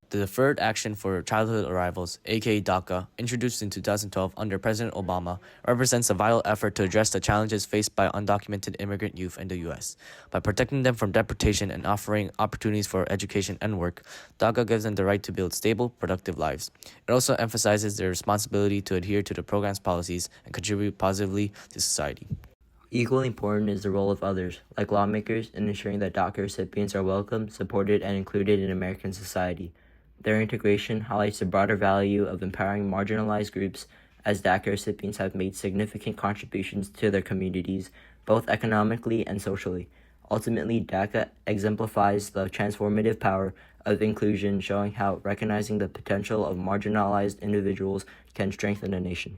The Deferred Action for Childhood Arrivals, aka Daca, introduced in 2012 under President Obama, represents a vital effort to address the challenges faced by undocumented immigrant youth in the U.S. By protecting them from deportation and offering opportunities for education and work, Daca gives them the right to build stable, productive lives. It also emphasizes their responsibility to adhere to the program's policies and contribute positively to society. Equally important is the role of others, like lawmakers, in ensuring that DACA recipients are welcomed, supported, and included in American society. Their integration highlights the broader value of empowering marginalized groups, as DACA recipients have made significant contributions to their communities, both economically and socially. Ultimately, DACA exemplifies the transformative power of inclusion, showing how recognizing the potential of marginalized individuals can strengthen a nation.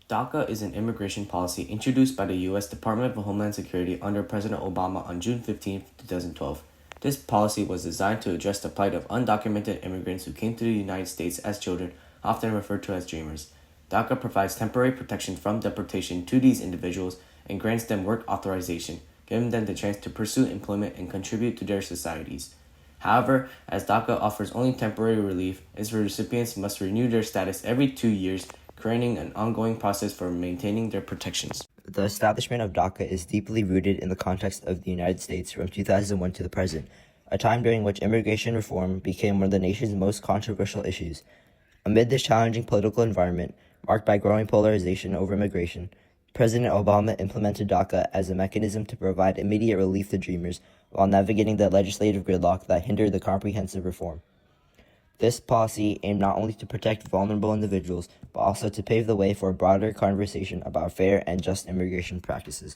DACA is an immigration policy introduced by the U.S. Department of Homeland Security under President Obama on June 15, 2012. This policy was designed to address the plight of undocumented immigrants who came to the United States as children, often referred to as dreamers. DACA provides temporary protection from deportation to these individuals and grants them work authorization, giving them the chance to pursue employment and contribute to their societies. However, as DACA offers only temporary relief, its recipients must renew their status every 2 years, creating an ongoing process for maintaining their protections. The establishment of DACA is deeply rooted in the context of the United States from 2001 to the present, a time during which immigration reform became one of the nation's most controversial issues. Amid this challenging political environment, marked by growing polarization over immigration, President Obama implemented DACA as a mechanism to provide immediate relief to dreamers while navigating the legislative gridlock that hindered the comprehensive reform. This policy aimed not only to protect vulnerable individuals, but also to pave the way for a broader conversation about fair and just immigration practices.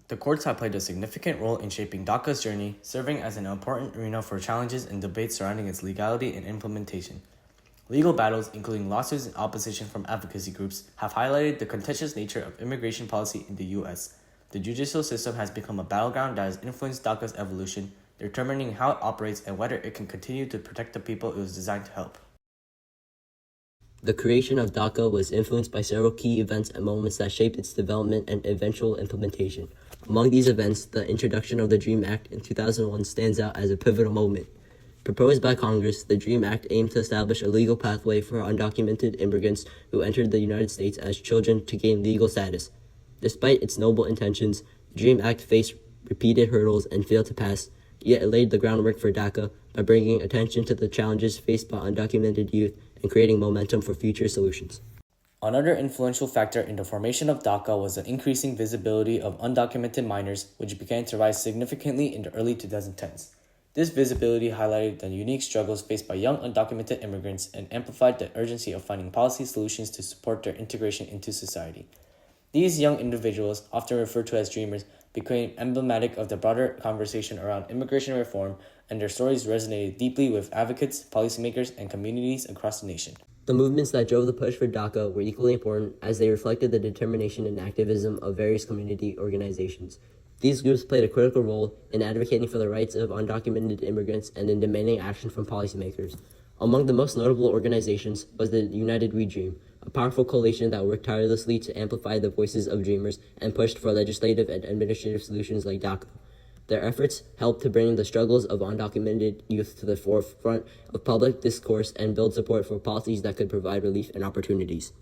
The courts have played a significant role in shaping DACA's journey, serving as an important arena for challenges and debates surrounding its legality and implementation. Legal battles, including lawsuits and opposition from advocacy groups, have highlighted the contentious nature of immigration policy in the U.S. The judicial system has become a battleground that has influenced DACA's evolution, determining how it operates and whether it can continue to protect the people it was designed to help. The creation of DACA was influenced by several key events and moments that shaped its development and eventual implementation. Among these events, the introduction of the DREAM Act in 2001 stands out as a pivotal moment. Proposed by Congress, the DREAM Act aimed to establish a legal pathway for undocumented immigrants who entered the United States as children to gain legal status. Despite its noble intentions, the DREAM Act faced repeated hurdles and failed to pass, yet it laid the groundwork for DACA by bringing attention to the challenges faced by undocumented youth and creating momentum for future solutions. Another influential factor in the formation of DACA was the increasing visibility of undocumented minors, which began to rise significantly in the early 2010s. This visibility highlighted the unique struggles faced by young undocumented immigrants and amplified the urgency of finding policy solutions to support their integration into society. These young individuals, often referred to as dreamers, became emblematic of the broader conversation around immigration reform, and their stories resonated deeply with advocates, policymakers, and communities across the nation. The movements that drove the push for DACA were equally important as they reflected the determination and activism of various community organizations. These groups played a critical role in advocating for the rights of undocumented immigrants and in demanding action from policymakers. Among the most notable organizations was the United We Dream, a powerful coalition that worked tirelessly to amplify the voices of dreamers and pushed for legislative and administrative solutions like DACA. Their efforts helped to bring the struggles of undocumented youth to the forefront of public discourse and build support for policies that could provide relief and opportunities.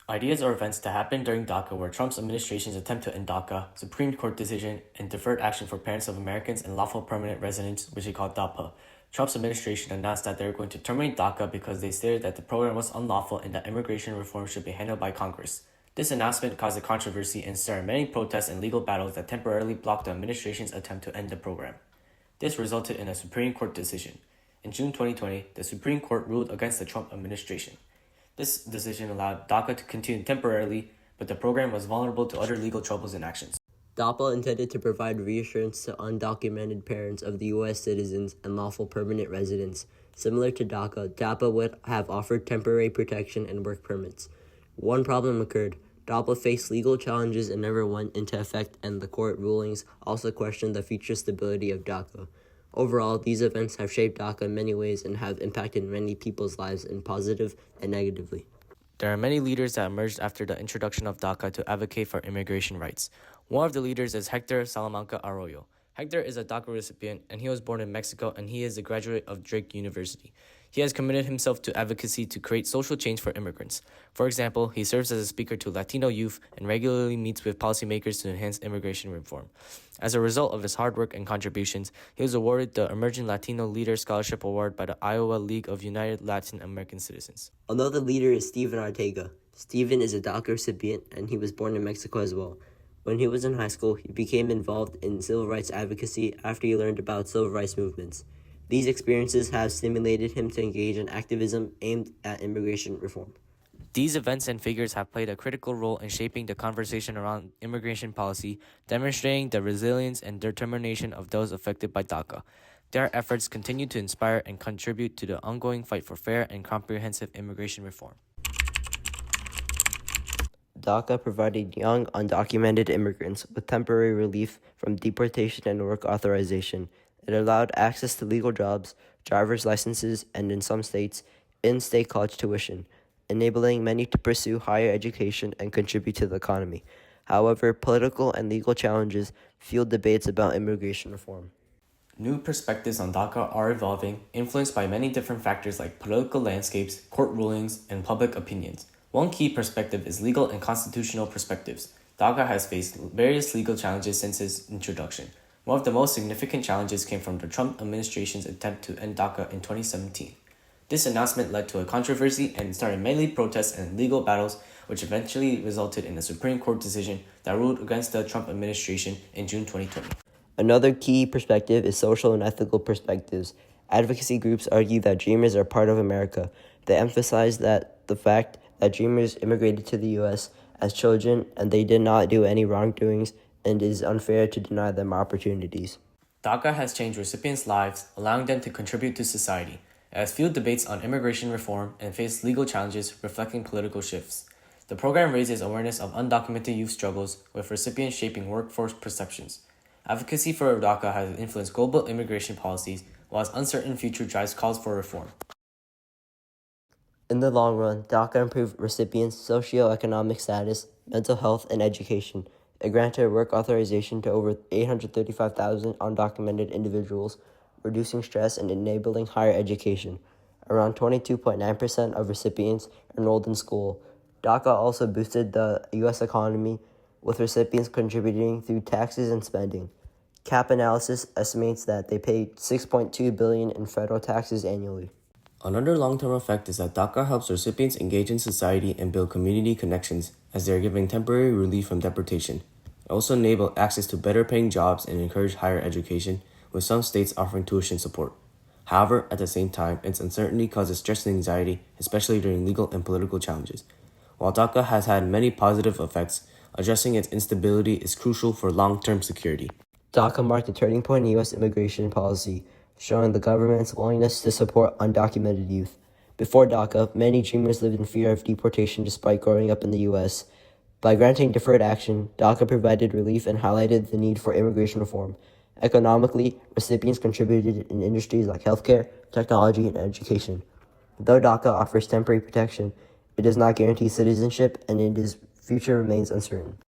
Ideas or events that happened during DACA were Trump's administration's attempt to end DACA, Supreme Court decision, and Deferred Action for Parents of Americans and Lawful Permanent Residents, which they called DAPA. Trump's administration announced that they were going to terminate DACA because they stated that the program was unlawful and that immigration reform should be handled by Congress. This announcement caused a controversy and started many protests and legal battles that temporarily blocked the administration's attempt to end the program. This resulted in a Supreme Court decision. In June 2020, the Supreme Court ruled against the Trump administration. This decision allowed DACA to continue temporarily, but the program was vulnerable to other legal troubles and actions. DAPA intended to provide reassurance to undocumented parents of the U.S. citizens and lawful permanent residents. Similar to DACA, DAPA would have offered temporary protection and work permits. One problem occurred. DAPA faced legal challenges and never went into effect, and the court rulings also questioned the future stability of DACA. Overall, these events have shaped DACA in many ways and have impacted many people's lives in positive and negatively. There are many leaders that emerged after the introduction of DACA to advocate for immigration rights. One of the leaders is Hector Salamanca Arroyo. Hector is a DACA recipient, and he was born in Mexico, and he is a graduate of Drake University. He has committed himself to advocacy to create social change for immigrants. For example, he serves as a speaker to Latino youth and regularly meets with policymakers to enhance immigration reform. As a result of his hard work and contributions, he was awarded the Emerging Latino Leader Scholarship Award by the Iowa League of United Latin American Citizens. Another leader is Stephen Ortega. Stephen is a DACA recipient, and he was born in Mexico as well. When he was in high school, he became involved in civil rights advocacy after he learned about civil rights movements. These experiences have stimulated him to engage in activism aimed at immigration reform. These events and figures have played a critical role in shaping the conversation around immigration policy, demonstrating the resilience and determination of those affected by DACA. Their efforts continue to inspire and contribute to the ongoing fight for fair and comprehensive immigration reform. DACA provided young, undocumented immigrants with temporary relief from deportation and work authorization. It allowed access to legal jobs, driver's licenses, and in some states, in-state college tuition, enabling many to pursue higher education and contribute to the economy. However, political and legal challenges fueled debates about immigration reform. New perspectives on DACA are evolving, influenced by many different factors like political landscapes, court rulings, and public opinions. One key perspective is legal and constitutional perspectives. DACA has faced various legal challenges since its introduction. One of the most significant challenges came from the Trump administration's attempt to end DACA in 2017. This announcement led to a controversy and started many protests and legal battles, which eventually resulted in a Supreme Court decision that ruled against the Trump administration in June 2020. Another key perspective is social and ethical perspectives. Advocacy groups argue that Dreamers are part of America. They emphasize that the fact that Dreamers immigrated to the U.S. as children and they did not do any wrongdoings, and it is unfair to deny them opportunities. DACA has changed recipients' lives, allowing them to contribute to society. It has fueled debates on immigration reform and faced legal challenges reflecting political shifts. The program raises awareness of undocumented youth struggles, with recipients shaping workforce perceptions. Advocacy for DACA has influenced global immigration policies, while its uncertain future drives calls for reform. In the long run, DACA improved recipients' socioeconomic status, mental health, and education. It granted work authorization to over 835,000 undocumented individuals, reducing stress and enabling higher education. Around 22.9% of recipients enrolled in school. DACA also boosted the U.S. economy, with recipients contributing through taxes and spending. CAP analysis estimates that they paid $6.2 billion in federal taxes annually. Another long-term effect is that DACA helps recipients engage in society and build community connections as they are given temporary relief from deportation. It also enables access to better-paying jobs and encourage higher education, with some states offering tuition support. However, at the same time, its uncertainty causes stress and anxiety, especially during legal and political challenges. While DACA has had many positive effects, addressing its instability is crucial for long-term security. DACA marked a turning point in U.S. immigration policy, showing the government's willingness to support undocumented youth. Before DACA, many Dreamers lived in fear of deportation despite growing up in the U.S. By granting deferred action, DACA provided relief and highlighted the need for immigration reform. Economically, recipients contributed in industries like healthcare, technology, and education. Though DACA offers temporary protection, it does not guarantee citizenship, and its future remains uncertain.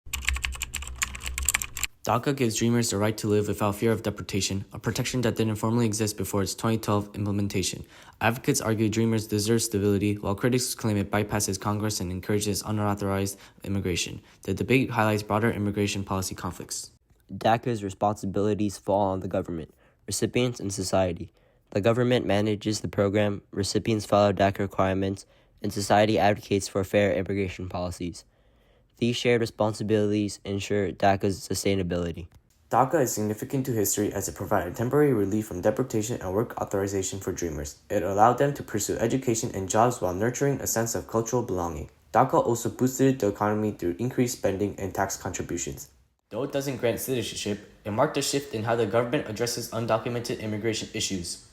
DACA gives Dreamers the right to live without fear of deportation, a protection that didn't formally exist before its 2012 implementation. Advocates argue Dreamers deserve stability, while critics claim it bypasses Congress and encourages unauthorized immigration. The debate highlights broader immigration policy conflicts. DACA's responsibilities fall on the government, recipients, and society. The government manages the program, recipients follow DACA requirements, and society advocates for fair immigration policies. These shared responsibilities ensure DACA's sustainability. DACA is significant to history as it provided temporary relief from deportation and work authorization for Dreamers. It allowed them to pursue education and jobs while nurturing a sense of cultural belonging. DACA also boosted the economy through increased spending and tax contributions. Though it doesn't grant citizenship, it marked a shift in how the government addresses undocumented immigration issues.